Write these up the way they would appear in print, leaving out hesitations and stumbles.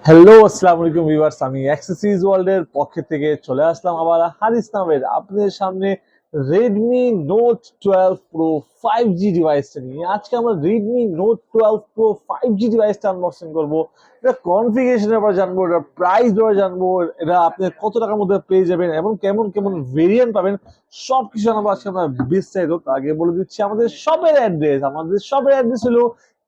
Hello আসসালামু আলাইকুম viewers, আমি অ্যাক্সেসরিজ ওয়ার্ল্ডের পক্ষ থেকে চলে আসলাম আবার হারিস নামের আপনাদের সামনে Redmi Note 12 Pro 5G ডিভাইসটা নিয়ে। আজকে আমরা Redmi Note 12 Pro 5G ডিভাইসটা আনবক্সিং করব। এটা কনফিগারেশনের ব্যাপারে জানবো, এটা প্রাইস ব্যাপারে জানবো, এটা আপনি কত টাকার মধ্যে পেয়ে যাবেন এবং কেমন কেমন ভেরিয়েন্ট পাবেন, সবকিছু জানাবো আজকে আমরা বিস্তারিত। তার আগে বলে দিচ্ছি আমাদের শপের অ্যাড্রেস। আমাদের শপের অ্যাড্রেস হলো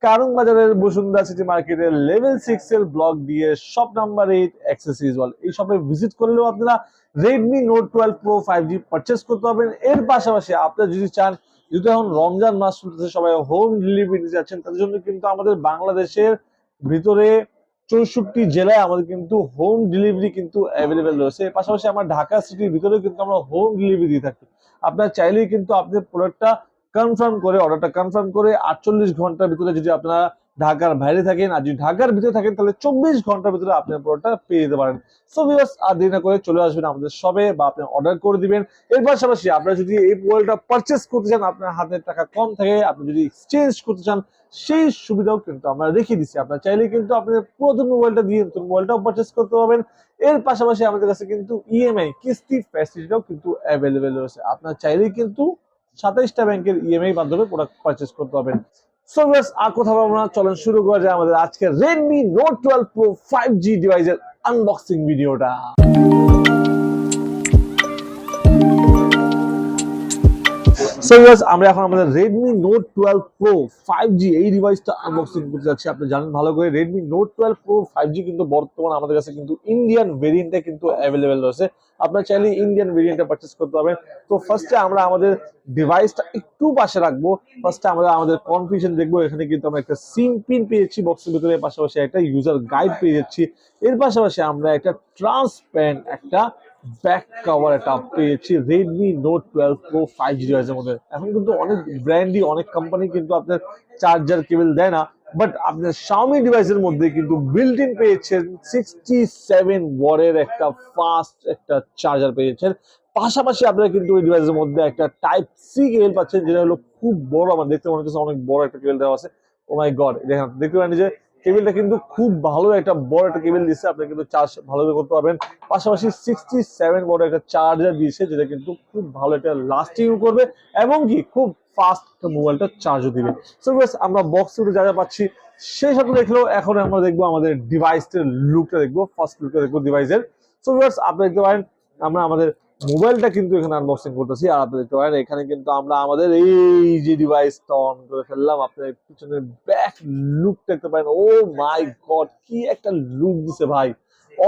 কারণ বাজারের বসুন্ধরা সিটি মার্কেটের লেভেল 6 এর ব্লক দিয়ে শপ নাম্বার 8 অ্যাক্সেসরিজ ওয়ার্ল্ড। এই শপে ভিজিট করলেও আপনারা Redmi Note 12 Pro 5G purchase করতে পারবেন। এর পাশাপাশি আপনারা যদি চান, যেহেতু এখন রমজান মাস চলতেছে, সবাই হোম ডেলিভারি নিতে যাচ্ছেন, তাদের জন্য কিন্তু আমাদের বাংলাদেশের ভিতরে 64 জেলায় আমাদের কিন্তু হোম ডেলিভারি কিন্তু অ্যাভেলেবেল রয়েছে। এর পাশাপাশি আমার ঢাকা সিটির ভিতরেও কিন্তু আমরা হোম ডেলিভারি দিয়ে থাকি। আপনারা চাইলেই কিন্তু আপনাদের প্রোডাক্টটা অর্ডারটা কনফার্ম করে 48 ঘন্টার ভিতরে, যদি আপনারা ঢাকার বাইরে থাকেন আর যদি ঢাকার ভিতরে থাকেন, তাহলে 24 ঘন্টার ভিতরে আপনার প্রোডাক্টটা পেয়ে যেতে পারেন। সো ভিউয়ার্স, আর দেরি না করে চলে আসবেন আমাদের শপে বা আপনি অর্ডার করে দিবেন। এর পাশাপাশি আপনারা যদি এই মোবাইলটা পারচেজ করতে চান, আপনার হাতে টাকা কম থাকে, আপনি যদি এক্সচেঞ্জ করতে চান, সেই সুবিধাও কিন্তু আমরা রেখে দিচ্ছি। আপনারা চাইলে কিন্তু আপনার পুরাতন মোবাইলটা দিয়ে নতুন মোবাইলটাও পারচেজ করতে পারবেন। এর পাশাপাশি আমাদের কাছে কিন্তু ইএমআই কিস্তি ফ্যাসিলিটিটাও কিন্তু অ্যাভেলেবেল রয়েছে। আপনারা চাইলেই কিন্তু 27টা ব্যাংকের ইএমআই মাধ্যমে প্রোডাক্ট পারচেজ করতে পারবেন। সো ভিউয়ার্স, আর কথা বলবো না, চলেন শুরু করা যায় আমাদের আজকে Redmi Note 12 Pro 5G ডিভাইসের আনবক্সিং ভিডিওটা। সো ভিউয়ার্স, আমরা এখন আমাদের Redmi Note 12 Pro 5G এই ডিভাইসটা আনবক্সিং করতে যাচ্ছি। আপনি জানেন ভালো করে, Redmi Note 12 Pro 5G কিন্তু বর্তমানে আমাদের কাছে কিন্তু ইন্ডিয়ান ভেরিয়েন্টে কিন্তু অ্যাভেলেবেল রয়েছে। আপনারা চাইলে ইন্ডিয়ান ভেরিয়েন্টে পারচেজ করতে পারবেন। তো ফার্স্টে আমরা আমাদের ডিভাইসটা একটু পাশে রাখবো। ফার্স্টে আমরা আমাদের কনফিগারেশন দেখবো। এখানে কিন্তু আমরা একটা সিম পিন পেয়েছি বক্সের ভিতরে, পাশাপাশি একটা ইউজার গাইড পেয়ে যাচ্ছি। এর পাশাপাশি আমরা একটা ট্রান্সপারেন্ট একটা ব্যাক কভার একটা পেয়েছি Redmi Note 12 Pro 5G ডিভাইসের মধ্যে। এখন কিন্তু অনেক ব্র্যান্ডই, অনেক কোম্পানি কিন্তু আপনার চার্জার কেবল দেয় না, বাট আপনার Xiaomi ডিভাইসের মধ্যে কিন্তু বিল্ট ইন পেয়েছেন 67 ওয়াটের একটা ফাস্ট একটা চার্জার পেয়েছেন। পাশাপাশি আপনারা কিন্তু ওই ডিভাইসের মধ্যে একটা টাইপ সি কেবল পাচ্ছেন, যেটা হলো খুব বড়। আমার দেখতে মনে হচ্ছে অনেক বড় একটা কেবল দেওয়া আছে। ও মাই গড, দেখেন, দেখতে পারেন যে কেবলটা কিন্তু খুব ভালো একটা বড় একটা কেবল দিচ্ছে, আপনি কিন্তু চার্জ ভালোভাবে করতে পারবেন। পাশাপাশি 67 ওয়াট একটা চার্জার দিয়েছে, যেটা কিন্তু খুব ভালো একটা লাস্টিং করবে এবং কি খুব ফাস্ট মোবাইলটা চার্জও দিবে। সো গাইস, আমরা বক্স থেকে যা যা পাচ্ছি সেই সাথে দেখলেও এখন আমরা দেখবো আমাদের ডিভাইসের লুকটা দেখবো, ফার্স্ট লুকটা দেখবো ডিভাইসের। সো গাইস, আপনি দেখতে পারেন আমরা আমাদের মোবাইলটা কিন্তু এখানে আনবক্সিং করতেছি, আর আপনি দেখতে পারেন এখানে কিন্তু আমরা আমাদের এই যে ডিভাইসটা অন করে ফেললাম। আপনার পিছনের ব্যাক লুক দেখতে পারেন। ও মাই গড, কি একটা লুক দিছে ভাই,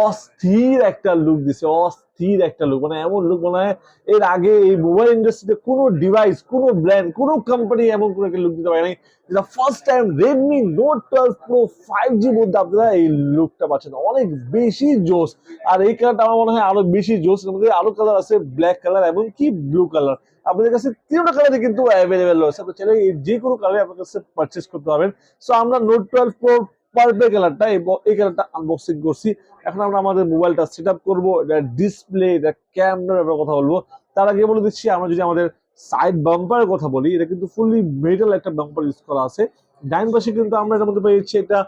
অস্থির একটা লুক দিছে, অস্থির একটা লুক। মানে এমন লুক মনে হয় এর আগে এই মোবাইল ইন্ডাস্ট্রিতে কোনো ডিভাইস, কোনো ব্র্যান্ড, কোনো কোম্পানি এমন কোনো একটা লুক দিতে পারে নাই। যেটা first time Redmi Note 12 Pro 5G মধ্যে আপনারা এই লুকটা পাচ্ছেন। অনেক বেশি জোস। আর এই কালারটা আমার মনে হয় আরো বেশি জোস। এর মধ্যে আরো কালার আছে, ব্ল্যাক কালার এবং কি ব্লু কালার। আপনাদের কাছে তিনটা কালারে কিন্তু অ্যাভেলেবেল রয়েছে। আপনি চাইলে যে কোনো কালারে আপনার কাছে পারচেজ করতে পারবেন। সো আমরা Note 12 Pro পার্পল কালারটা, এই কালারটা আনবক্সিং করছি। এখন আমরা আমাদের মোবাইলটা সেট আপ করবো, এটা ডিসপ্লে, এটা ক্যামেরার ব্যাপারে কথা বলবো। তার আগে বলে দিচ্ছি, আমরা যদি আমাদের সাইড বাম্পারের কথা বলি, এটা কিন্তু ফুললি মেটাল একটা বাম্পার ইউজ করা আছে। ডাইন পাশে কিন্তু আমরা এর মধ্যে পেয়েছি একটা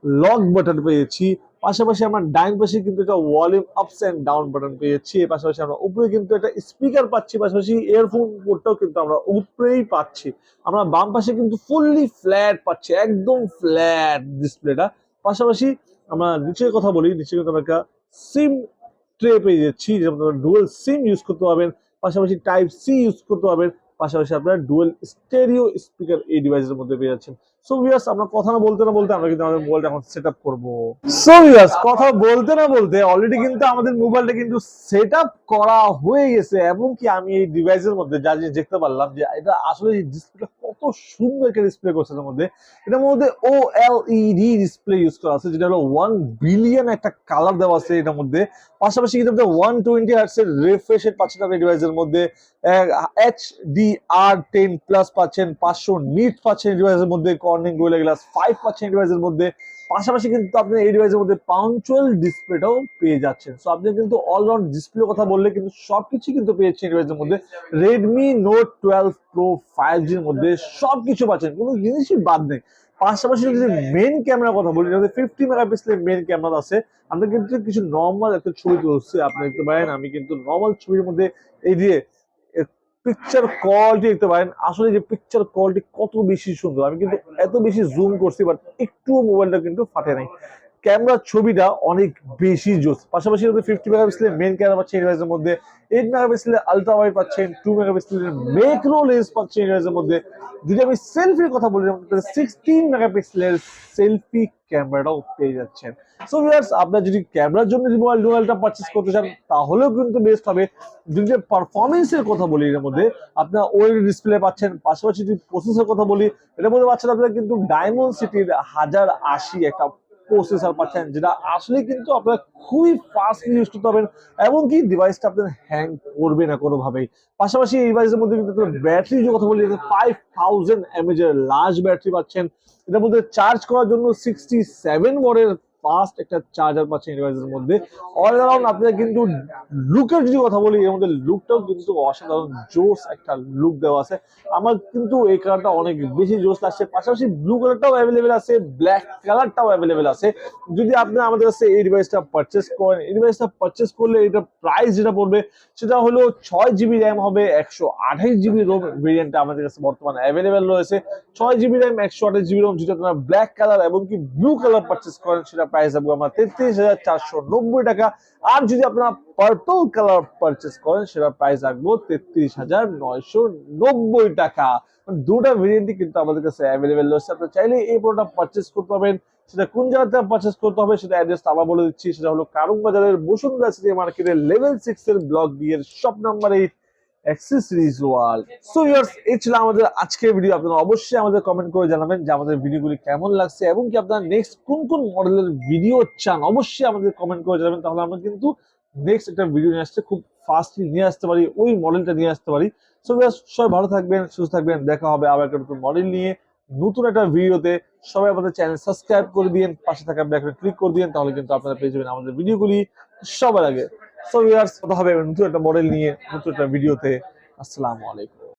লক বাটন পেয়েছি। পাশাপাশি আমরা ডাইন পাশে কিন্তু একটা volume ups and down button পেয়েছি। এর পাশাপাশি আমরা উপরে কিন্তু একটা স্পিকার পাচ্ছি, পাশাপাশি ইয়ারফোন পোর্টটাও কিন্তু আমরা উপরেই পাচ্ছি। আমরা বাম পাশে কিন্তু ফুললি ফ্ল্যাট পাচ্ছি, একদম ফ্ল্যাট ডিসপ্লেটা। পাশাপাশি আমরা নিচের কথা বলি, নিচে কিন্তু আমরা একটা সিম ট্রে পেয়ে যাচ্ছি, যেমন ডুয়াল সিম ইউজ করতে পারবেন, পাশাপাশি টাইপ সি ইউজ করতে পারবেন, পাশাপাশি আপনারা ডুয়াল স্টেরিও স্পিকার এই ডিভাইসের মধ্যে পেয়ে যাচ্ছেন। সো ভিউয়ার্স, আমরা কথা না বলতে আমরা কিন্তু আমাদের মোবাইলটা এখন সেটআপ করব। সো ভিউয়ার্স, কথা বলতে না বলতে অলরেডি কিন্তু আমাদের মোবাইলটা কিন্তু সেটআপ করা হয়ে গেছে, এবং কি আমি এই ডিভাইসের মধ্যে যা জিনিস দেখতে পারলাম যে এটা আসলে ডিসপ্লেটা কত সুন্দর একটা ডিসপ্লে করছে। এর মধ্যে এটার মধ্যে ওএলইডি ডিসপ্লে ইউজ করা আছে, যেটা হলো 1 বিলিয়ন একটা কালার দেওয়া আছে এটার মধ্যে। পাশাপাশি কিন্তু 120 হার্টজ এর রিফ্রেশ রেট পাচ্ছেন আপনি ডিভাইসের মধ্যে। HDR10+ পাচ্ছেন, 500 নিট পাচ্ছেন ডিভাইসের মধ্যে, কর্নিং গোরিলা গ্লাস 5 পাচ্ছেন ডিভাইসের মধ্যে। পাশাপাশি কিন্তু আপনি এই ডিভাইসের মধ্যে পাঞ্চুয়াল ডিসপ্লেটাও পেয়ে যাচ্ছেন। সো আপনি কিন্তু অলরাউন্ড ডিসপ্লে কথা বললে কিন্তু সবকিছু কিন্তু পেয়েছেন ডিভাইসের মধ্যে। Redmi Note 12 Pro 5G এর মধ্যে সবকিছু পাচ্ছেন, কোনো জিনিসই বাদ নেই। পাশাপাশি যদি মেইন ক্যামেরার কথা বলি, 50 মেগাপিক্সেলের মেইন ক্যামেরা আছে। আমরা কিন্তু কিছু নর্মাল একটা ছবি তুলছি, আপনি দেখতে পারেন আমি কিন্তু নর্মাল ছবির মধ্যে এই যে পিকচার কোয়ালিটি দেখতে পারেন, আসলে যে পিকচার কোয়ালিটি কত বেশি সুন্দর। আমি কিন্তু এত বেশি জুম করছি বাট একটু মোবাইলটা কিন্তু ফাটে নাই। ক্যামেরার ছবিটা অনেক বেশি জোস। পাশাপাশি 50 মেগাপিক্সেলের মেইন ক্যামেরা পাচ্ছেন এই ডিভাইসের মধ্যে, 8 মেগাপিক্সেলের আলট্রা ওয়াইড পাচ্ছেন, 2 মেগাপিক্সেলের ম্যাক্রো লেন্স পাচ্ছেন এই ডিভাইসের মধ্যে। যদি আমি সেলফির কথা বলি, 16 মেগাপিক্সেলের সেলফি ক্যামেরাটাও পেয়ে যাচ্ছেন। সো ভিউয়ার্স, আপনারা যদি ক্যামেরার জন্য মোবাইলটা পারচেজ করতে চান তাহলেও কিন্তু বেস্ট হবে। যদি পারফরমেন্সের কথা বলি, এর মধ্যে আপনার ওএলইডি ডিসপ্লে পাচ্ছেন। পাশাপাশি যদি প্রসেসর কথা বলি, এটার মধ্যে পাচ্ছেন আপনারা কিন্তু ডায়মন্ড সিটির 1080 একটা প্রসেসর পাচ্ছেন, যেটা আসলে কিন্তু আপনারা খুবই ফাস্টলি ইউজ করতে পারবেন, এমনকি ডিভাইসটা আপনার হ্যাং করবে না কোনোভাবেই। পাশাপাশি এই ডিভাইসের মধ্যে কিন্তু ব্যাটারি যে কথা বলি, 5000 mAh এর লার্জ ব্যাটারি পাচ্ছেন। এটার মধ্যে চার্জ করার জন্য 67 ওয়াটের ফাস্ট একটা চার্জার পাচ্ছেন এই ডিভাইসের মধ্যে। অল অ্যারাউন্ড আপনারা কিন্তু লুকের যদি কথা বলি, এর মধ্যে লুকটাও কিন্তু অসাধারণ জোস একটা লুক দেওয়া আছে। আমার কিন্তু এই কালারটা অনেক বেশি জোস লাগছে। পাশাপাশি ব্লু কালারটাও অ্যাভেলেবেল আছে, ব্ল্যাক কালারটাও অ্যাভেলেবেল আছে। যদি আপনি আমাদের কাছে এই ডিভাইসটা পারচেস করেন, এই ডিভাইসটা পারচেস করলে এটা প্রাইস যেটা পড়বে সেটা হলো 6GB র্যাম হবে, 128GB রোম ভেরিয়েন্টটা আমাদের কাছে বর্তমানে অ্যাভেলেবেল রয়েছে। 6GB র্যাম, 128GB রোম, যেটা আপনারা ব্ল্যাক কালার এবং কি ব্লু কালার পারচেস করেন সেটা প্রাইস হবে আমরা 33,490 টাকা। আর যদি আপনারা পার্পল কালার পারচেস করেন সেটা প্রাইস রাখবো 33,990 টাকা। দুটা ভেরিয়েন্টই কিন্তু আমাদের কাছে অ্যাভেলেবেল রয়েছে। আপনারা চাইলে এই প্রোডাক্ট পারচেস করতে পারবেন। সেটা কোন জায়গাতে পারচেজ করতে হবে সেটা অ্যাড্রেসটা আবার বলে দিচ্ছি। সেটা হলো কারণ বাজারের বসুন্ধরা সিটি মার্কেটের লেভেল 6 এর ব্লক বি এর shop number 8, accessories world. So viewers, এই ছিল আমাদের আজকের ভিডিও। আপনারা অবশ্যই আমাদের কমেন্ট করে জানাবেন যে আমাদের ভিডিওগুলি কেমন লাগছে এবং কি আপনারা নেক্সট কোন কোন মডেলের ভিডিও চান, অবশ্যই আমাদের কমেন্ট করে জানাবেন। তাহলে আমরা কিন্তু নেক্সট একটা ভিডিও নিয়ে আসতে খুব ফাস্টলি নিয়ে আসতে পারি, ওই মডেলটা নিয়ে আসতে পারি। সো ভিউয়ার্স, সবাই ভালো থাকবেন, সুস্থ থাকবেন। দেখা হবে আবার একটা নতুন মডেল নিয়ে, নতুন একটা ভিডিওতে। সবাই আমাদের চ্যানেল সাবস্ক্রাইব করে দিন, পাশে থাকা বেল আইকনে ক্লিক করে দিন, তাহলে কিন্তু আপনারা পেয়ে যাবেন আমাদের ভিডিওগুলি সবার আগে। সো ভিউয়ার্স, কথা হবে নতুন একটা মডেল নিয়ে, নতুন একটা ভিডিওতে। আসসালামু আলাইকুম।